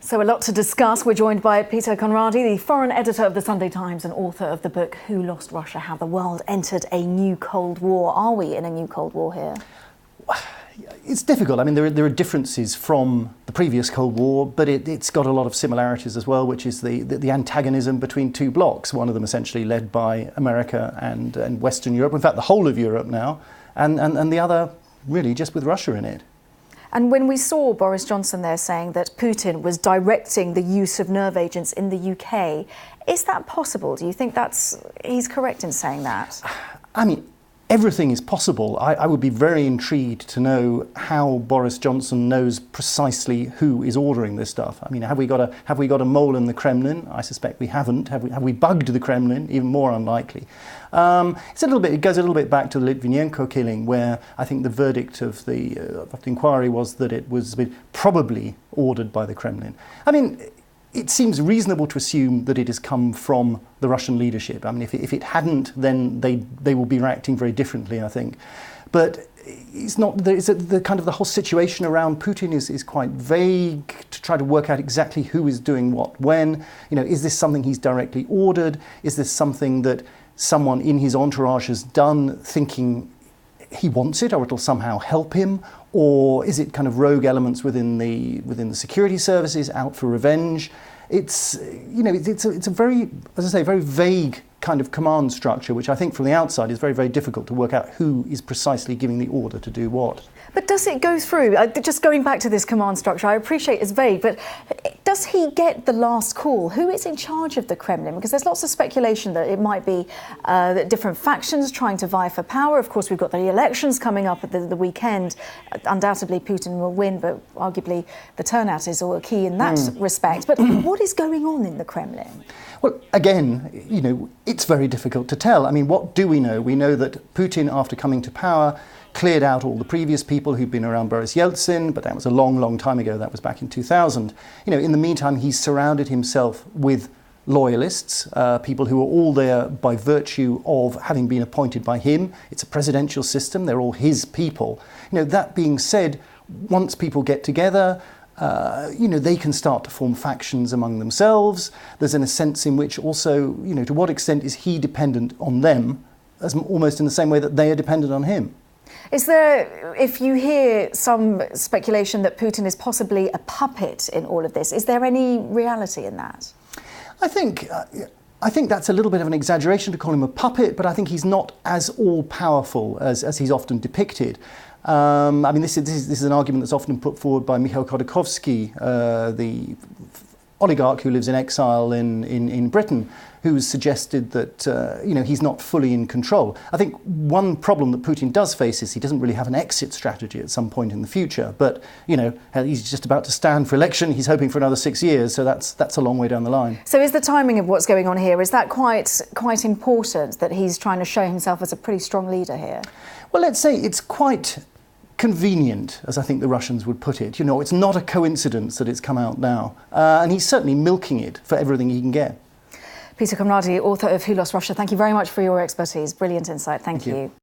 So a lot to discuss. We're joined by Peter Conradi, the foreign editor of the Sunday Times and author of the book Who Lost Russia? How the World Entered a New Cold War. Are we in a new Cold War here? It's difficult. I mean, there are differences from the previous Cold War, but it's got a lot of similarities as well, which is the antagonism between two blocs, one of them essentially led by America and Western Europe, in fact the whole of Europe now, and the other really just with Russia in it. And when we saw Boris Johnson there saying that Putin was directing the use of nerve agents in the UK, is that possible? Do you think he's correct in saying that? I mean, everything is possible. I would be very intrigued to know how Boris Johnson knows precisely who is ordering this stuff. I mean, have we got a mole in the Kremlin? I suspect we haven't. Have we bugged the Kremlin? Even more unlikely. It goes a little bit back to the Litvinenko killing, where I think the verdict of the inquiry was that it was probably ordered by the Kremlin. I mean, it seems reasonable to assume that it has come from the Russian leadership. I mean, if it hadn't, then they will be reacting very differently, I think. But it's not. The kind of the whole situation around Putin is quite vague to try to work out exactly who is doing what when. You know, is this something he's directly ordered? Is this something that someone in his entourage has done, thinking he wants it or it'll somehow help him? Or is it kind of rogue elements within the security services out for revenge? It's a very, as I say, very vague kind of command structure, which I think from the outside is very, very difficult to work out who is precisely giving the order to do what. But does it go through, just going back to this command structure, I appreciate it's vague, but does he get the last call? Who is in charge of the Kremlin? Because there's lots of speculation that it might be different factions trying to vie for power. Of course, we've got the elections coming up at the weekend. Undoubtedly, Putin will win, but arguably the turnout is all key in that respect. But what is going on in the Kremlin? Well, again, it's very difficult to tell. I mean, what do we know? We know that Putin, after coming to power, cleared out all the previous people who'd been around Boris Yeltsin, but that was a long, long time ago. That was back in 2000. In the meantime, he's surrounded himself with loyalists, people who are all there by virtue of having been appointed by him. It's a presidential system. They're all his people. That being said, once people get together, they can start to form factions among themselves. There's a sense in which also, to what extent is he dependent on them, as almost in the same way that they are dependent on him. Is there, if you hear some speculation that Putin is possibly a puppet in all of this, is there any reality in that? I think that's a little bit of an exaggeration to call him a puppet, but I think he's not as all-powerful as he's often depicted. I mean, this is an argument that's often put forward by Mikhail Khodorkovsky, the oligarch who lives in exile in Britain, who's suggested that he's not fully in control. I think one problem that Putin does face is he doesn't really have an exit strategy at some point in the future. But he's just about to stand for election. He's hoping for another 6 years, so that's a long way down the line. So is the timing of what's going on here, is that quite important, that he's trying to show himself as a pretty strong leader here? Well, let's say it's quite convenient, as I think the Russians would put it. It's not a coincidence that it's come out now. And he's certainly milking it for everything he can get. Peter Conradi, author of Who Lost Russia, thank you very much for your expertise. Brilliant insight. Thank you.